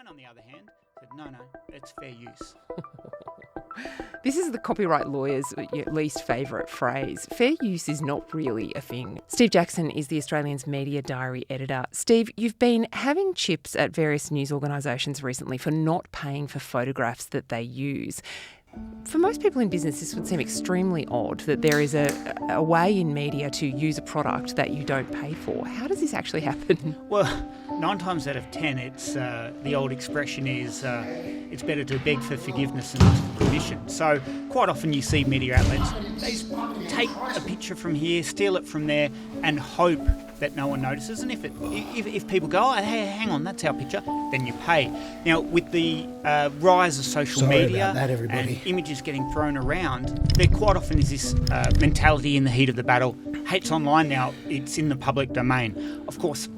Nine, on the other hand, said, no, it's fair use. This is the copyright lawyer's least favourite phrase. Fair use is not really a thing. Steve Jackson is the Australian's media diary editor. Steve, you've been having chips at various news organisations recently for not paying for photographs that they use. For most people in business, this would seem extremely odd that there is a way in media to use a product that you don't pay for. How does this actually happen? Well, 9 times out of 10, it's the old expression is it's better to beg for forgiveness than ask for permission. So quite often you see media outlets, they just take a picture from here, steal it from there, and hope that no one notices. And if people go, oh, hey, hang on, that's our picture, then you pay. Now, with the rise of social media and images getting thrown around, there quite often is this mentality in the heat of the battle. Hey, it's online now, it's in the public domain. Of course,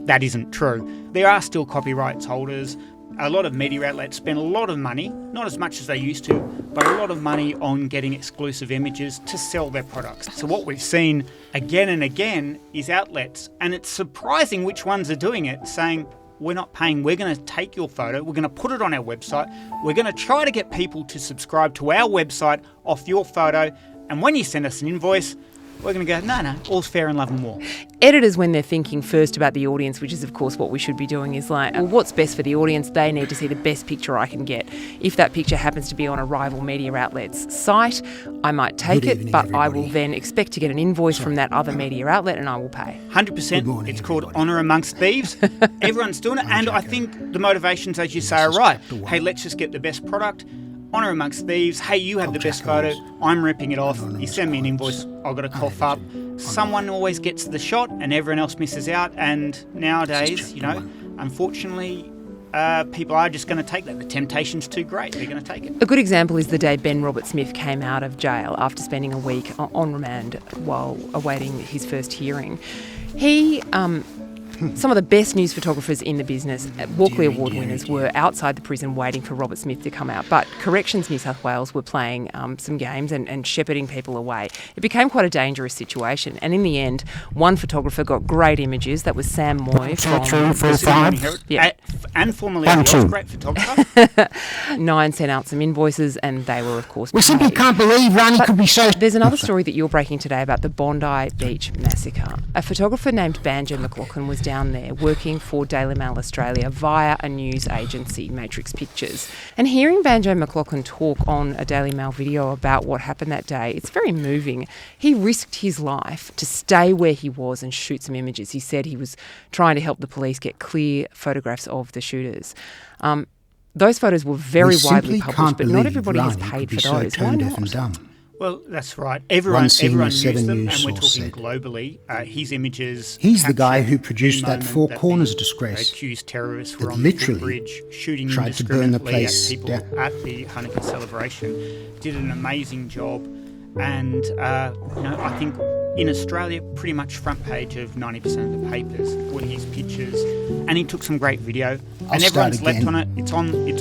that isn't true. There are still copyrights holders. A lot of media outlets spend a lot of money, not as much as they used to, but a lot of money on getting exclusive images to sell their products. So what we've seen again and again is outlets, and it's surprising which ones are doing it, saying, we're not paying, we're going to take your photo, we're going to put it on our website, we're going to try to get people to subscribe to our website off your photo, and when you send us an invoice, we're going to go, no, all's fair in love and war. Editors, when they're thinking first about the audience, which is of course what we should be doing, is like, well, what's best for the audience? They need to see the best picture I can get. If that picture happens to be on a rival media outlet's site, I might take it, but I will then expect to get an invoice from that other media outlet and I will pay. 100%. It's called honour amongst thieves. Everyone's doing it. And I think the motivations, as you say, are right. Hey, let's just get the best product. Honour amongst thieves. Hey, you have the best photo. I'm ripping it off. You send me an invoice. I've got to cough up. Someone always gets the shot and everyone else misses out. And nowadays, unfortunately, people are just going to take that. The temptation's too great. They're going to take it. A good example is the day Ben Roberts-Smith came out of jail after spending a week on remand while awaiting his first hearing. He... Some of the best news photographers in the business, Walkley Award winners, were outside the prison waiting for Robert Smith to come out. But Corrections New South Wales were playing some games and shepherding people away. It became quite a dangerous situation. And in the end, one photographer got great images. That was Sam Moy from... 2, 3, 4, 5. Yeah. And formerly a great photographer. 9 sent out some invoices and they were, of course, We simply can't believe Rani could be so... There's another story that you're breaking today about the Bondi Beach massacre. A photographer named Banjo McLaughlin was down there working for Daily Mail Australia via a news agency, Matrix Pictures. And hearing Banjo McLaughlin talk on a Daily Mail video about what happened that day, it's very moving. He risked his life to stay where he was and shoot some images. He said he was trying to help the police get clear photographs of the shooters. Those photos were very widely published, but not everybody has paid for those. Why not? Well, that's right. Everyone used them, and we're talking globally. His images. He's the guy who produced that Four Corners disgrace. Accused terrorists were on the footbridge shooting tried to burn the place at people at the Hanukkah celebration. Did an amazing job, and I think in Australia, pretty much front page of 90% of the papers were his pictures, and he took some great video. And everyone's leapt on it. It's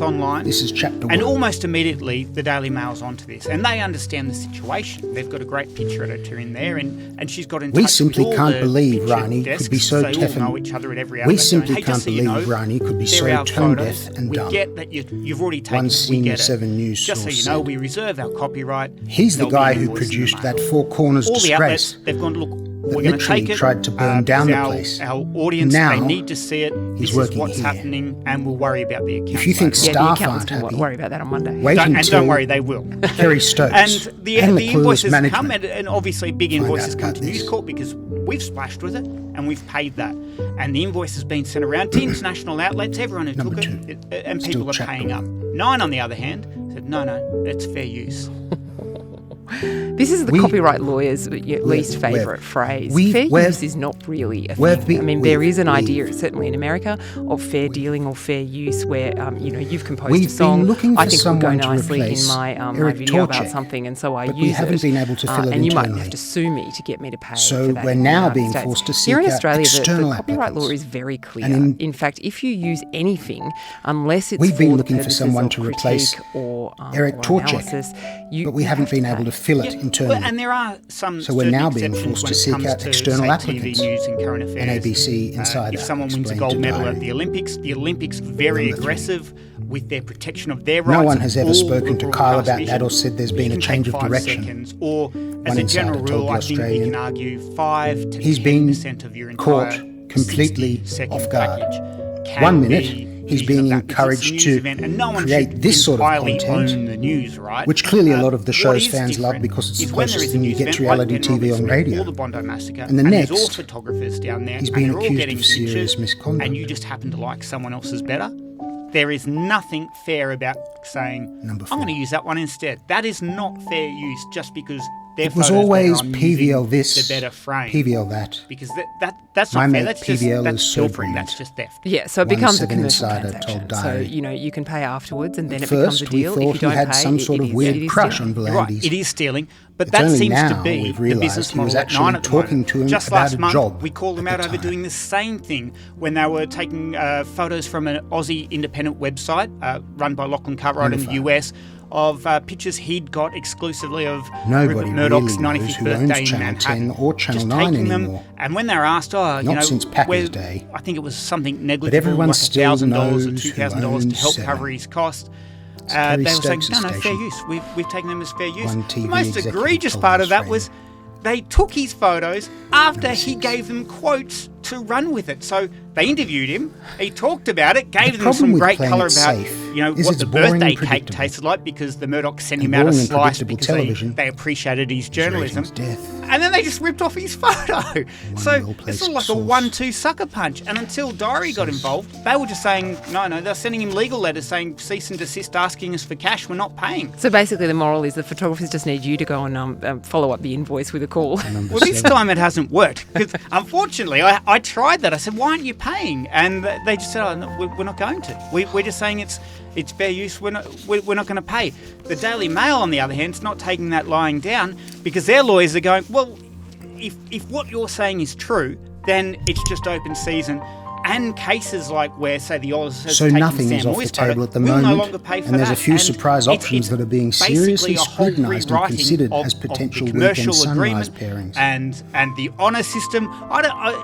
online. This is chapter 1. And almost immediately, the Daily Mail's onto this, and they understand the situation. They've got a great picture editor in there, and she's got in touch We simply with all can't the believe Rani could be so desks. deaf They all know and each other at every outlet. We simply going, can't believe Rani could be so tone deaf and dumb. We get that you've already taken One it. Senior We get 7 News Just so source you know, said. we reserve our copyright. He's the There'll guy be an who invoice in the produced mail. that Four Corners All the disgrace. outlets, they've gone, look, that we're going to literally take it. tried to burn down the because place. Our audience, Now, they need to see it. he's This is working what's here. happening, and we'll worry about the account. If you think later on. Yeah, the staff accountants aren't will happy, worry about that on Monday. wait And until don't worry, they will. Kerry Stokes And the McClure's invoices come, management and obviously big find invoices out come about to this. News Corp because we've splashed with it and we've paid that. And the invoice has been sent around to international outlets, everyone who Number took two, it, and still people are chapter paying up. 1. 9, on the other hand, said, no, it's fair use. This is the copyright lawyer's least favourite phrase. Fair use is not really a thing. I mean, there is an idea, certainly in America, of fair dealing or fair use where, you've composed a song. I think would go nicely in my video about something, and so I use it. We haven't been able to fill it and you might internally. have to sue me to get me to pay So for that we're in the now United being States. forced to seek Here in out Australia, external the copyright law applicants. is very clear. And in fact, if you use anything, unless it's We've been for looking for purposes someone of to replace critique or Eric or Torczyk, analysis, but we haven't been able to fill it internally. Well, and there are some. So we're certain now being exceptions forced when to it seek comes out to, external say, applicants. TV news and current affairs. An ABC insider if someone wins a explained gold to medal at Diary. the Olympics very Number 3. aggressive with their protection of their rights. No one has ever All spoken to liberal Kyle about House that or vision. said there's been You a can change take of 5 direction. seconds, or as One a general insider told rule, The I think you Australian can argue 5 to he's been 10% of your caught entire completely 60-second off guard. package can 1 minute, be he's used being of that because it's a encouraged news to event, and no one create should this sort of entirely content, own the news, right? which clearly a lot of the What show's is fans love different because it's is the when there closest is a thing you news get event to like reality Ben TV on Roberts radio. or the Bondi Massacre, And the there's all next, photographers down there, he's and being they're all accused getting of serious pictures, misconduct. and you just happen to like someone else's better. There is nothing fair about saying, Number I'm 4. going to use that one instead. That is not fair use just because their It was photo's always better, I'm PVL using this, the better frame. PVL that. Because that's My not fair. mate That's just PVL that's is so pilfering. brilliant. That's just theft. Yeah, so it One becomes a 7 commercial insider transaction. told So, Diary. you can pay afterwards and then At it becomes a first, we deal. thought If you he don't had pay, some it sort of is- weird it is crush stealing. on You're right, Volandis. it is stealing, but It's that only seems now to be we've the realised business he was model at actually Nine at the talking moment. to him Just about last a month, job we called them at out the over time. doing the same thing when they were taking photos from an Aussie independent website run by Lachlan Cartwright in the Unified. US of pictures he'd got exclusively of Nobody Rupert Murdoch's really knows 95th who birthday owns in Channel Manhattan. 10 or Channel Just 9 taking them, anymore. and when they were asked, Not since Packer's where- day. I think it was something negligible, everyone like still $1,000 or knows who $2,000 to owns help 7. cover his cost. Terry They were saying, Stokes' no, fair station. use. We've taken them as fair use. One The TV most executive egregious told part the of that Australian. was they took his photos after he gave them quotes to run with it. So they interviewed him, he talked about it, gave them problem some with great playing colour it about safe what is it's the boring birthday and cake predictable. tasted like because the Murdochs sent And him out a boring and slice predictable because television they appreciated his rating journalism. was death. And then they just ripped off his photo. So well-placed it's sort of like a source. 1-2 sucker punch. And until Diary got involved, they were just saying, no, they're sending him legal letters saying cease and desist, asking us for cash, we're not paying. So basically, the moral is the photographers just need you to go and follow up the invoice with a call. Well, this time it hasn't worked because unfortunately I tried that. I said, why aren't you paying? And they just said, oh, no, we're not going to. We're just saying it's fair use. We're not going to pay. The Daily Mail, on the other hand, is not taking that lying down because their lawyers are going, well, if what you're saying is true, then it's just open season. And cases like where, say, the Oz has So taken nothing Sam is off Moyes the table photo, at the we'll moment, no longer pay for and there's a that. few And surprise it's options that are being basically seriously a whole scrutinised and rewriting considered of- as of potential the weekend commercial sunrise agreement pairings. and the honour system.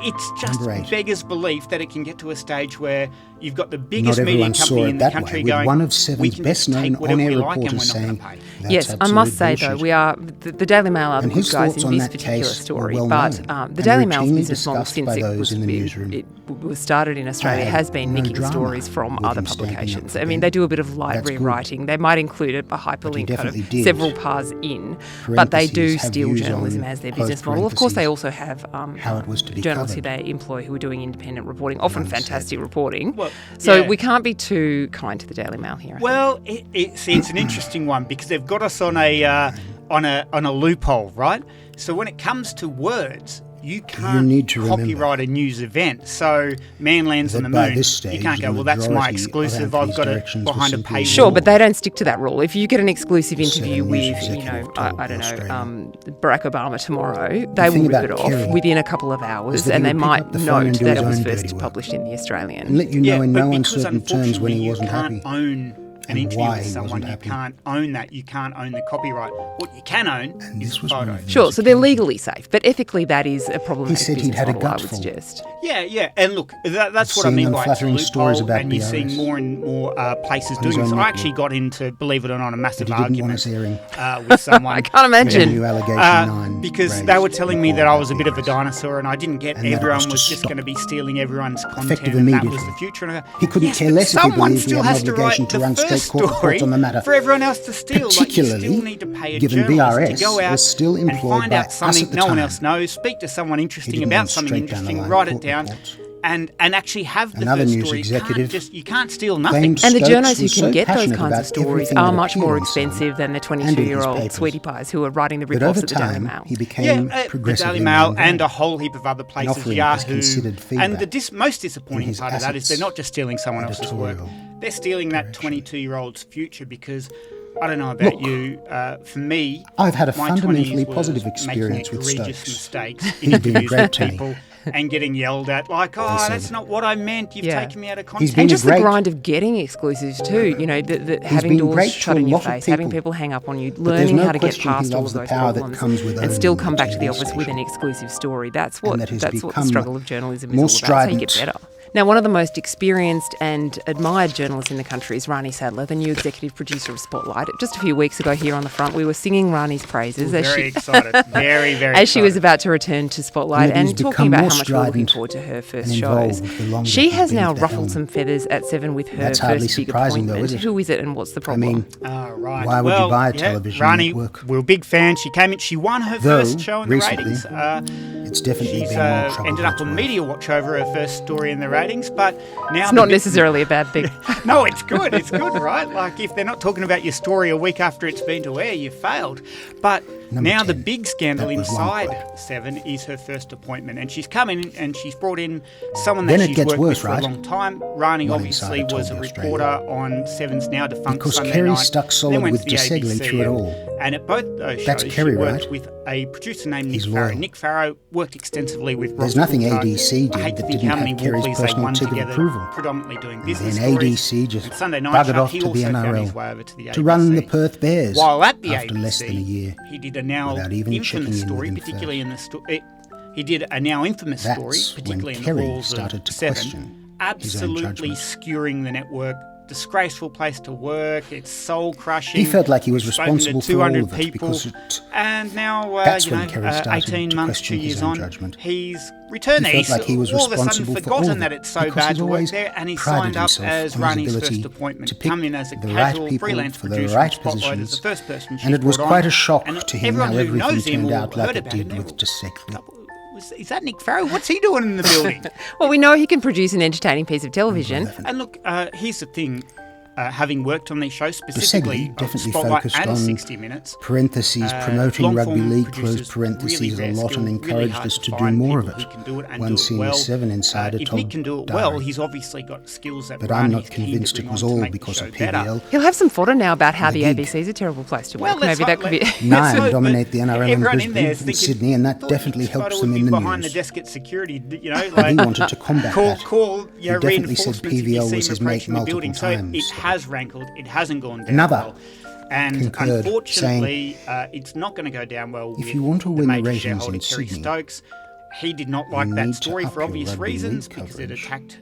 It's just Number 8. beggars belief that it can get to a stage where you've got the Not biggest media everyone saw company it in the that country way, with going, one of we Seven's can just best-known take whatever on-air we like and reporters we're not saying, going to pay. that's Yes, I absolute must say bullshit. though, we are the Daily Mail are the And good his guys thoughts in on this that particular case were story, well but known the and Daily Mail's routinely business model discussed since by it those was in the newsroom. it was started in Australia I has been had no nicking the drama stories from with other him standing up publications. for I mean, them. they do a bit of light That's good. rewriting. They might include a hyperlink kind definitely of did. several paths in, but they do Parentheses, have steal views journalism on as their close business model. Of course, they parentheses, also have how it was to be journalists who covered. they employ who are doing independent reporting, often One said. fantastic reporting. Well, So yeah. we can't be too kind to the Daily Mail here. I think. Well, it's an interesting one because they've got us on a loophole, right? So when it comes to words, you can't need to remember copyright a news event. So Man Lands on that the by Moon, this stage, you can't go, the well, that's my majority of exclusive. Anthony's I've got it directions were behind a simply paywall. Sure, but they don't stick to that rule. If you get an exclusive interview Seven with, News you know, executive I told don't the know, Australian. Barack Obama tomorrow, they thing will rip about it off Kerry within a couple of hours, is that and he they would pick might up the phone note and do that his it was own first dirty work. published in the And Australian. let you know in but no because uncertain terms when he unfortunately wasn't you can't happy. own an and interview why with he someone. wasn't You happy. can't own that. You can't own the copyright. What you can own And is this the was one photo. of Sure, so they're legally safe, but ethically that is a problematic said he'd business had a model, I gut would full. suggest. Yeah, and look, that's what I Seeing mean by it's a unflattering stories loophole, about and you're seeing BRS more and more places on his doing this. own I network. actually got into, believe it or not, a massive But he didn't want argument us airing with someone. I can't imagine. New allegation 9 because raised they were telling me that I was a bit of a BRS. dinosaur and I didn't get And that it everyone was to was just stop. going to be stealing everyone's content Effective and that was immediately. the future. And I go, He couldn't yes, care but less if he someone believed he still had an has to obligation write to the run straight first court reports story on the matter. for everyone else to steal. Like, you Particularly still need to pay a given journalist to BRS go out was still and employed find by out us something at the no one time. else knows, speak to someone interesting didn't about want something straight down the interesting, line write it court down. reports. And actually have the Another first news story. executive You can't steal nothing. claimed And the Stokes journalists who was can so get those passionate kinds of about stories everything are that much appeared more in Sun expensive than the and in his 22-year-old papers. sweetie pies who are writing the But rip-offs over at the Daily time, Mail. he became the progressive Daily in Mail their and a whole heap of other places, offering us Yahoo. considered feedback And the most disappointing his part of that is they're assets not just stealing someone else's work. editorial They're stealing that 22-year-old's future because I don't know about you. For me, I've had a my fundamentally 20s was positive making experience with egregious Stokes. mistakes, He's been interviews great with to me. people, and getting yelled at, like, oh, that's not what I meant. You've taken me out of context. been And just the great- grind of getting exclusives too, you know, the having been doors great shut to a in your lot of face, having people. people hang up on you, there's learning no how to get question he past all of loves the those power that problems comes with and still owning come a back to the TV office with an station. exclusive story. That's And what that has that's what the become struggle of journalism is more all about. That's how you get strident. better. Now, one of the most experienced and admired journalists in the country is Rani Sadler, the new executive producer of Spotlight. Just a few weeks ago here on the front, we were singing Rani's praises Very excited. Very, very as she was excited. about to return to Spotlight And it has and talking become about more how much we're looking strident forward to her first and shows. involved the longer She she's has been now at the ruffled helm. some feathers at Seven with her That's hardly first big surprising, though, appointment. is it? Who is it and what's the I problem? mean, Right. why would you Well, buy a yeah, television Rani, network? we're a big fan. She came in. She won her Though, first show in the recently, ratings. it's definitely She's been more trouble ended than up it's on worth. Media Watch over her first story in the ratings, but now It's not necessarily a bad thing. No, it's good. It's good, right? Like if they're not talking about your story a week after it's been to air, you failed. But Number now the 10. big scandal That was inside one Seven is her first appointment, and she's come in and she's brought in someone Then that it she's gets worked worse, with for right? a long time. Rani One obviously Insider was a told the reporter on Seven's now defunct Because Sunday Kerry Night. stuck then solid went with to the Desegli ABC, through it all. And at both those That's shows, Kerry, she worked right? with a producer named He's Nick Farrow. loyal. Nick Farrow worked extensively with There's Ross nothing Coulthard. ADC did I hate to that think didn't how have many Kerry's Walkleys they personal won tick of together, approval. predominantly doing And business then stories. ADC just And Sunday Night buggered Show, off he to the also found NRL his way over to the to run the ABC. Perth Bears While at the after ABC, less than a year. he did a now without even infamous checking in story, with him particularly in the he did a now infamous story, That's particularly when in Kerry the halls started of to Seven, question his own absolutely judgment. skewering the network. Disgraceful place to work. It's soul crushing. He felt like he was We've spoken to responsible for all 200 of it people, because it, and now that's you when know, Kerry started 18 to months, 2 question his years own on, judgment. he's returned there. He felt like he was all of a sudden responsible for all of forgotten it that it's so because bad he's to work always there, and he's prided signed up himself as on his Rani's ability first appointment. to pick Come in as a the right casual people freelance for the producer right in Spotlight as positions. the first person she's And it was brought quite on. a shock And to him everyone how who everything knows him turned or out like heard it about him, did they with were- Desegli. Is that Nick Farrow? What's he doing in the building? Well, we know he can produce an entertaining piece of television. And look, here's the thing. Having worked on these shows, specifically Desegli definitely Spotlight focused and on 60 Minutes, parentheses, promoting long-form rugby league, producers, close parentheses, really a rare lot, skill, and really encouraged hard us to do find more of people it. who can do it and One do it Senior well. 7 insider if told Nick can do it well, Diary. he's obviously got skills that But I'm Rani's not keen to convinced bring it was on to all make the because show of better. PBL. He'll have some fodder now about how the gig. ABC is a terrible place to Well, work. Maybe that could be. Nine let's hope dominate that the NRL in everyone in there Brisbane is and thinking, Sydney, and that thought definitely Nick helps Farrow them would in be the behind news. the desk at security, you know, He like wanted to combat that. call He definitely said reinforcements if you PVL see was him his mate approaching the building. multiple So times. it has rankled. It hasn't gone down Another well. And concurred, unfortunately, it's not going to go down well with you want to the win the major ratings shareholder, in Kerry Sydney, Stokes. He did not like you that need to story up for your obvious rugby reasons league because it coverage. attacked,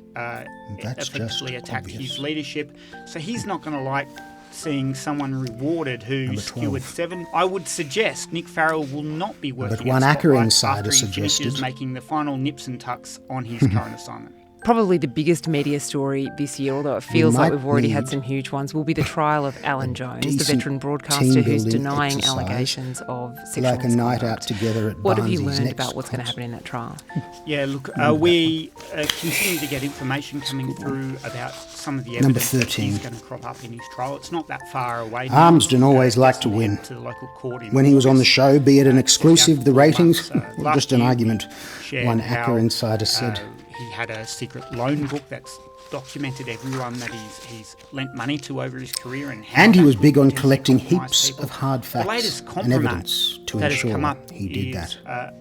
That's effectively just attacked obvious. his leadership. So he's not going to like seeing someone rewarded who Number skewered 12. Seven. I would suggest Nick Farrell will not be working one at Acker Spotlight insider after he finishes suggested- making the final nips and tucks on his current assignment. Probably the biggest media story this year, although it feels like might we've already had need some huge ones, will be the trial of Alan Jones, the decent veteran broadcaster who's team-building denying exercise, allegations of sexual like a night misconduct. out together at What have you Barnsley's learned next about what's going to concert. happen in that trial? Yeah, look, we continue to get information coming through about some of the Number evidence that 13. he's going to crop up in his trial. It's not that far away now. Armsden always liked to Destin win. head to the local court in When he was on the August. show, be it an exclusive, the ratings, months, or last just an year argument, shared one how, Acker insider said. He had a secret loan book that's documented everyone that he's lent money to over his career And he how was that big could on potentially collecting compromise heaps people. of hard The facts latest and compromise evidence to that has come ensure up he did is, that.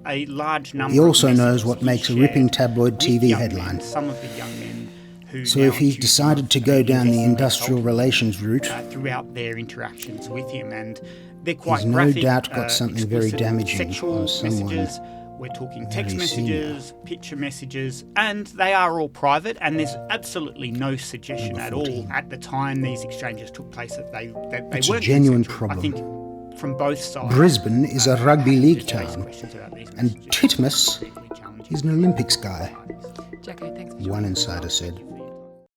a large number He also of knows messages what he makes a shared ripping tabloid with TV young headline. men, some of the young men who So now if he's accuse him decided of to go down the investing their industrial health, relations route, throughout their interactions with him, and they're quite He's no graphic, doubt got something very explicit damaging sexual on someone messages. We're talking text very senior. messages, picture messages, and they are all private. And there's absolutely no suggestion Number at all 14. at the time these exchanges took place that they It's a weren't genuine consensual. I think from both sides. Brisbane is a rugby league Just raise town, questions about these and messages. Titmus Particularly challenging. is an Olympics guy, Jacko, thanks for one insider said.